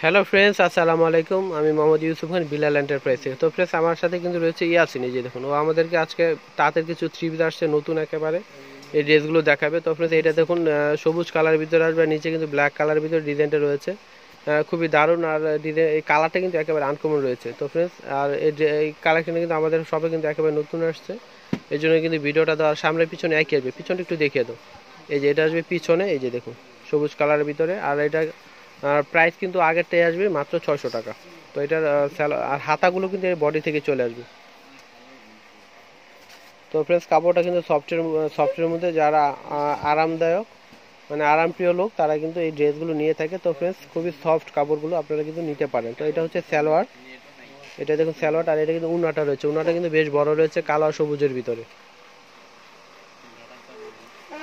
Hello friends, আসসালামু আলাইকুম। আমি মোহাম্মদ ইউসুফ খান, বিলাল এন্টারপ্রাইজ থেকে। তো ফ্রেন্ডস, আমার সাথে কিন্তু রয়েছে ইয়াসিন। এই যে দেখুন, ও আমাদেরকে আজকে তাঁতের কিছু থ্রি পিস আসছে নতুন একেবারে, এই ড্রেসগুলো দেখাবে। তো ফ্রেন্ডস, এটা দেখুন সবুজ কালারের ভিতরে আসবে, নিচে কিন্তু ব্ল্যাক কালারের ভিতরে ডিজাইনটা রয়েছে। খুবই দারুণ, আর ডিজাইন এই কালারটা কিন্তু একেবারে আনকমন রয়েছে। তো ফ্রেন্ডস, আর এই কালেকশনটা কিন্তু আমাদের সবে কিন্তু একেবারে নতুন আসছে, এই জন্য কিন্তু ভিডিওটা দেওয়ার সামনে পিছনে একই আসবে। পিছনটা একটু দেখিয়ে দাও। এই যে এটা আসবে পিছনে, এই যে দেখুন সবুজ কালারের ভিতরে। আর এটা প্রাইস কিন্তু আগেরটাই আসবে মাত্র 600 টাকা। তো এটার আর হাতাগুলো কিন্তু এই বডি থেকে চলে আসবে। তো ফ্রেন্ডস, কাপড়টা কিন্তু সফটের মধ্যে, যারা আরামদায়ক মানে আরামপ্রিয় লোক তারা কিন্তু এই ড্রেসগুলো নিয়ে থাকে। তো ফ্রেন্ডস, খুবই সফট কাপড়গুলো, আপনারা কিন্তু নিতে পারেন। তো এটা হচ্ছে সালোয়ার, এটা দেখুন সালোয়ার। আর এটা কিন্তু উন্নাটা রয়েছে, উন্নাটা কিন্তু বেশ বড় রয়েছে, কালো আর সবুজের ভিতরে।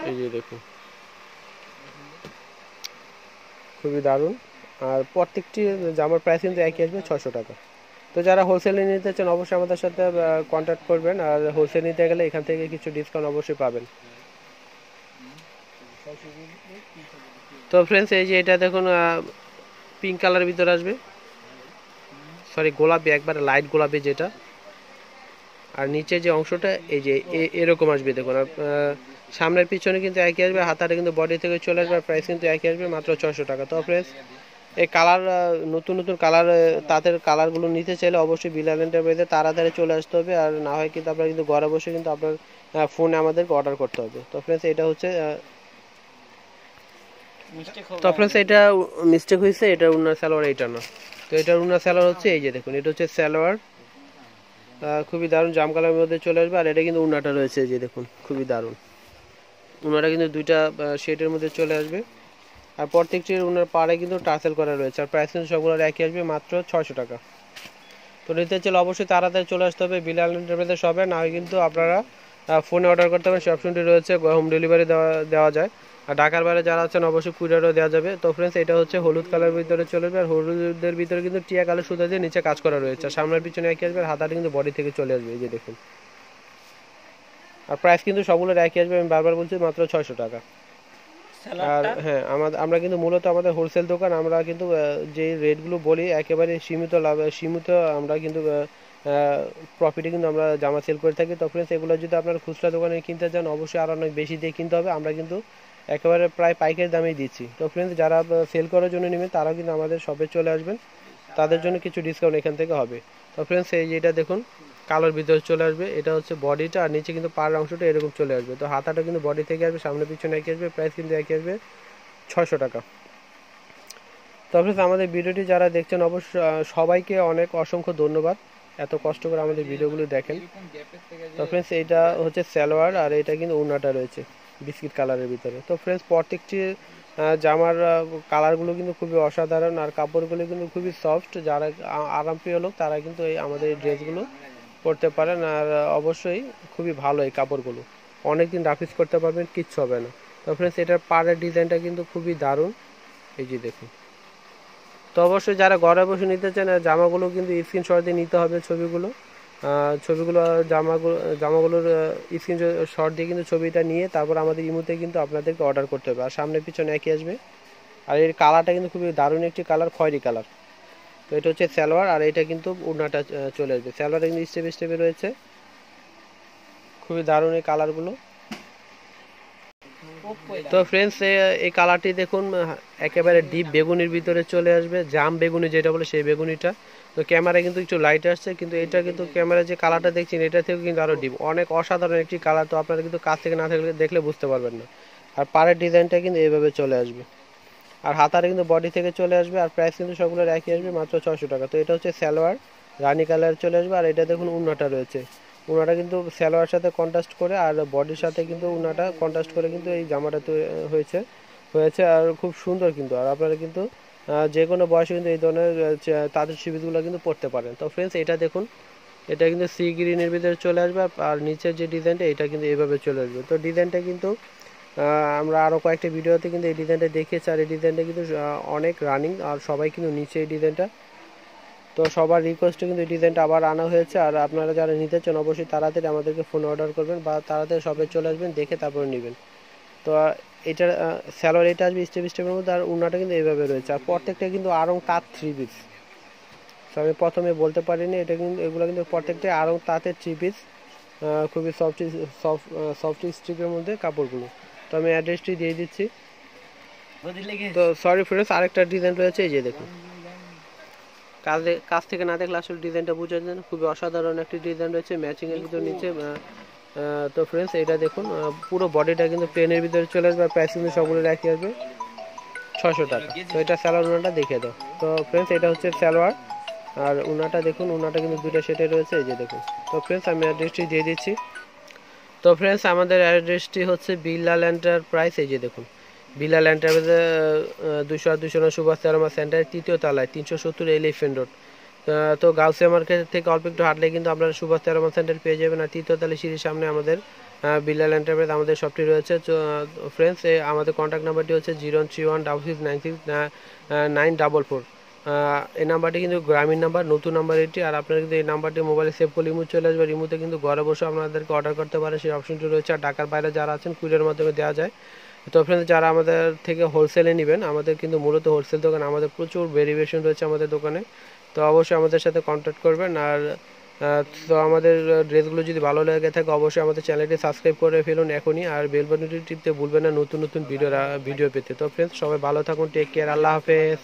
এই যে দেখুন, খুবই দারুণ। আর প্রত্যেকটি জামার প্রাইস কিন্তু একই আসবে 600 টাকা। তো যারা হোলসেলে নিতে চান অবশ্যই আমাদের সাথে কন্ট্যাক্ট করবেন। আর হোলসেল নিতে গেলে এখান থেকে কিছু ডিসকাউন্ট অবশ্যই পাবেন। তো ফ্রেন্ডস, এই যে এটা দেখুন পিঙ্ক কালারের ভিতরে আসবে, সরি গোলাপি, একবারে লাইট গোলাপি যেটা। আর নিচে যে অংশটা এই যে এরকম আসবে দেখুন। আর সামনের পিছনে কিন্তু একই আসবে, হাতাটা কিন্তু বডি থেকে চলে আসবে। আর প্রাইস কিন্তু একই আসবে মাত্র 600 টাকা। তো ফ্রেন্ডস, এই কালার নতুন নতুন কালার, তাদের কালারগুলো নিতে চাইলে অবশ্যই বিলাল এন্টারপ্রাইজে তাড়াতাড়ি চলে আসতে হবে। আর না হয় কিন্তু আপনার কিন্তু ঘরে বসে কিন্তু আপনার ফোনে আমাদেরকে অর্ডার করতে হবে। তো ফ্রেন্ডস, এটা হচ্ছে তো ফ্রেন্ডস, এটা মিস্টেক হয়েছে, এটা উন্না সালোয়ার, এটা না। তো এটার উন্না সালোয়ার হচ্ছে এই যে দেখুন, এটা হচ্ছে সালোয়ার। খুবই দারুণ জাম কালারের মধ্যে চলে আসবে। আর এটা কিন্তু উন্নাটা রয়েছে, এই যে দেখুন খুবই দারুণ। উন্নাটা কিন্তু দুইটা শেডের মধ্যে চলে আসবে। আর প্রত্যেকটির উনার পাড়ে কিন্তু টাসেল করা রয়েছে। আর প্রাইস কিন্তু সবগুলোর একই আসবে মাত্র 600 টাকা। তো নিতে চাইলে অবশ্যই তাড়াতাড়ি চলে আসতে হবে বিলাল এন্টারপ্রাইজের শপে, না হয় কিন্তু আপনারা ফোনে অর্ডার করতে হবে। সে অপশনটি রয়েছে, হোম ডেলিভারি দেওয়া যায়। আর ঢাকার বাইরে যারা আছেন অবশ্যই কুরিয়ারও দেওয়া যাবে। তো ফ্রেন্ডস, এটা হচ্ছে হলুদ কালার ভিতরে চলে যাবে। আর হলুদের ভিতরে কিন্তু টিয়া কালার সুতা দিয়ে নিচে কাজ করা রয়েছে। আর সামনের পিছনে একই আসবে, আর হাতাটা কিন্তু বডি থেকে চলে আসবে, এই যে দেখুন। আর প্রাইস কিন্তু সবগুলোর একই আসবে, আমি বারবার বলছি, মাত্র 600 টাকা। আর হ্যাঁ, আমরা কিন্তু মূলত আমাদের হোলসেল দোকান, আমরা কিন্তু যে রেটগুলো বলি একেবারে সীমিত লাভ, সীমিত আমরা কিন্তু প্রফিটে কিন্তু আমরা জামা সেল করে থাকি। তো ফ্রেন্ডস, এগুলো যদি আপনার খুচরা দোকানে কিনতে চান অবশ্যই আরও অনেক বেশি দিয়ে কিনতে হবে। আমরা কিন্তু একেবারে প্রায় পাইকারি দামেই দিচ্ছি। তো ফ্রেন্ডস, যারা সেল করার জন্য নেবেন তারাও কিন্তু আমাদের শপে চলে আসবেন, তাদের জন্য কিছু ডিসকাউন্ট এখান থেকে হবে। তো ফ্রেন্ডস, এই যেটা দেখুন কালোর ভিতরে চলে আসবে, এটা হচ্ছে বডিটা। আর নিচে কিন্তু পাড় অংশটা এরকম চলে আসবে। তো হাতাটা কিন্তু বডি থেকে আসবে, সামনে পিছনে একই আসবে, প্রাইস কিন্তু একই আসবে 600 টাকা। তো ফ্রেন্ডস, আমাদের ভিডিওটি যারা দেখছেন অবশ্যই সবাইকে অনেক অসংখ্য ধন্যবাদ, এত কষ্ট করে আমাদের ভিডিওগুলো দেখেন। তো ফ্রেন্ডস, এইটা হচ্ছে সালোয়ার, আর এটা কিন্তু ওড়নাটা রয়েছে বিস্কিট কালারের ভিতরে। তো ফ্রেন্ডস, প্রত্যেকটি জামার কালারগুলো কিন্তু খুবই অসাধারণ, আর কাপড়গুলো কিন্তু খুবই সফট। যারা আরামপ্রিয় লোক তারা কিন্তু এই আমাদের এই ড্রেসগুলো পরতে পারেন। আর অবশ্যই খুবই ভালো এই কাপড়গুলো, অনেকদিন রাফিজ করতে পারবেন, কিচ্ছু হবে না। তো ফ্রেন্ডস, এটার পাড়ের ডিজাইনটা কিন্তু খুবই দারুণ, এই যে দেখুন। তো অবশ্যই যারা ঘরে বসে নিতে চান জামাগুলো কিন্তু স্ক্রিনশট দিয়ে নিতে হবে ছবিগুলো। ছবিগুলো জামাগুলোর স্ক্রিনশট দিয়ে কিন্তু ছবিটা নিয়ে তারপর আমাদের ইমোতে কিন্তু আপনাদেরকে অর্ডার করতে হবে। আর সামনে পিছনে একই আসবে। আর এর কালারটা কিন্তু খুবই দারুণ একটি কালার, খয়েরি কালার। তো এটা হচ্ছে সালোয়ার, আর এটা কিন্তু ওড়নাটা চলে আসবে। সালোয়ার কিন্তু স্টেপে স্টেপে রয়েছে, খুবই দারুণ এই কালারগুলো। তো ফ্রেন্ডস, এই কালারটি দেখুন একেবারে ডিপ বেগুনির ভিতরে চলে আসবে, জাম বেগুনি যেটা বলে সেই বেগুনিটা। তো ক্যামেরায় কিন্তু একটু লাইট আসছে, কিন্তু এটা কিন্তু ক্যামেরায় যে কালারটা দেখছেন এটা থেকে কিন্তু আরও ডিপ, অনেক অসাধারণ একটি কালার। তো আপনারা কিন্তু কাছ থেকে না দেখলে বুঝতে পারবেন না। আর পাড়ের ডিজাইনটা কিন্তু এইভাবে চলে আসবে, আর হাতারে কিন্তু বডি থেকে চলে আসবে। আর প্রাইস কিন্তু সবগুলোর একই আসবে, মাত্র 600 টাকা। তো এটা হচ্ছে সালোয়ার, রানি কালার চলে আসবে। আর এটা দেখুন উন্নাটা রয়েছে, উনাটা কিন্তু সালোয়ার সাথে কন্ট্রাস্ট করে আর বডির সাথে কিন্তু উনাটা কন্ট্রাস্ট করে কিন্তু এই জামাটা হয়েছে হয়েছে আর খুব সুন্দর কিন্তু। আর আপনারা কিন্তু যে কোনো বয়সে কিন্তু এই ধরনের তাঁতের শিবিরগুলো কিন্তু পড়তে পারেন। তো ফ্রেন্ডস, এটা দেখুন, এটা কিন্তু সি গ্রিনের ভিতরে চলে আসবে। আর নিচের যে ডিজাইনটা এটা কিন্তু এইভাবে চলে আসবে। তো ডিজাইনটা কিন্তু আমরা আরও কয়েকটা ভিডিওতে কিন্তু এই ডিজাইনটা দেখিয়েছি। আর এই ডিজাইনটা কিন্তু অনেক রানিং, আর সবাই কিন্তু নিচে এই ডিজাইনটা। তো সবার রিকোয়েস্টে কিন্তু এই ডিজাইনটা আবার আনা হয়েছে। আর আপনারা যারা নিতে চান অবশ্যই তাড়াতাড়ি আমাদেরকে ফোন অর্ডার করবেন বা তাড়াতাড়ি শপে চলে আসবেন, দেখে তারপরে নেবেন। তো এটার স্যালোয়ার এটা আসবে স্টেপ স্টেপের মধ্যে, আর উন্নাটা কিন্তু এইভাবে রয়েছে। আর প্রত্যেকটা কিন্তু আড়ং তাঁত 3 পিস। তো আমি প্রথমে বলতে পারিনি, এটা কিন্তু এগুলো কিন্তু প্রত্যেকটাই আড়ং তাঁতের 3 পিস, খুবই সফট স্টিকের মধ্যে কাপড়গুলো। তো আমি অ্যাড্রেসটি দিয়ে দিচ্ছি। তো সরি ফ্রেন্ডস, আরেকটা ডিজাইন রয়েছে, এই যে দেখুন। কাছ থেকে না দেখলে আসলে ডিজাইনটা বোঝা যায় না, খুবই অসাধারণ একটি ডিজাইন রয়েছে ম্যাচিংয়ের ভিতর নিচে। তো ফ্রেন্ডস এটা দেখুন, পুরো বডিটা কিন্তু প্লেনের ভিতরে চলে আসবে, আর প্রাইস কিন্তু সবগুলো রাখি আসবে 600 টাকা। তো এটা স্যালোয়ার উনাটা দেখিয়ে দাও। তো ফ্রেন্ডস এটা হচ্ছে স্যালোয়ার, আর উনাটা দেখুন, উনাটা কিন্তু দুইটা সেটে রয়েছে, এই যে দেখুন। তো ফ্রেন্ডস আমি অ্যাড্রেসটি দিয়ে দিচ্ছি। তো ফ্রেন্ডস আমাদের অ্যাড্রেসটি হচ্ছে বিলাল এন্টারপ্রাইজ, এই যে দেখুন বিলাল এন্টারপ্রাইজে 200 সুভাষ তেরমা সেন্টার 3য় তলায় 370 এলিফেন্ট রোড। তো গাউসিয়া মার্কেট থেকে অল্প একটু হাঁটলে কিন্তু আপনারা সুভাষ তেরমা সেন্টার পেয়ে যাবেন। আর 3য় তলায় সিঁড়ির সামনে আমাদের বিলাল এন্টারপ্রাইজ আমাদের শপটি রয়েছে। ফ্রেন্ডস আমাদের কন্ট্যাক্ট নাম্বারটি হচ্ছে 0131669694। এই নাম্বারটি কিন্তু গ্রামীণ নাম্বার, নতুন নাম্বার এটি। আর আপনারা কিন্তু এই নাম্বারটি মোবাইলে সেভ করলে রিমোট চলে আসবে, রিমোটে কিন্তু ঘরে বসে আপনাদেরকে অর্ডার করতে পারে, সেই অপশনটি রয়েছে। আর ঢাকার বাইরে যারা আছেন কুরিয়ারের মাধ্যমে দেওয়া যায়। তো ফ্রেন্ডস যারা আমাদের থেকে হোলসেলে নেবেন, আমাদের কিন্তু মূলত হোলসেল দোকান, আমাদের প্রচুর ভেরিয়েশন রয়েছে আমাদের দোকানে। তো অবশ্যই আমাদের সাথে কন্ট্যাক্ট করবেন। আর তো আমাদের ড্রেসগুলো যদি ভালো লেগে থাকে অবশ্যই আমাদের চ্যানেলটি সাবস্ক্রাইব করে ফেলুন এখনই, আর বেল বাটনটি টিপতে ভুলবেন না নতুন নতুন ভিডিও পেতে। তো ফ্রেন্ডস সবাই ভালো থাকুন, টেক কেয়ার, আল্লাহ হাফেজ।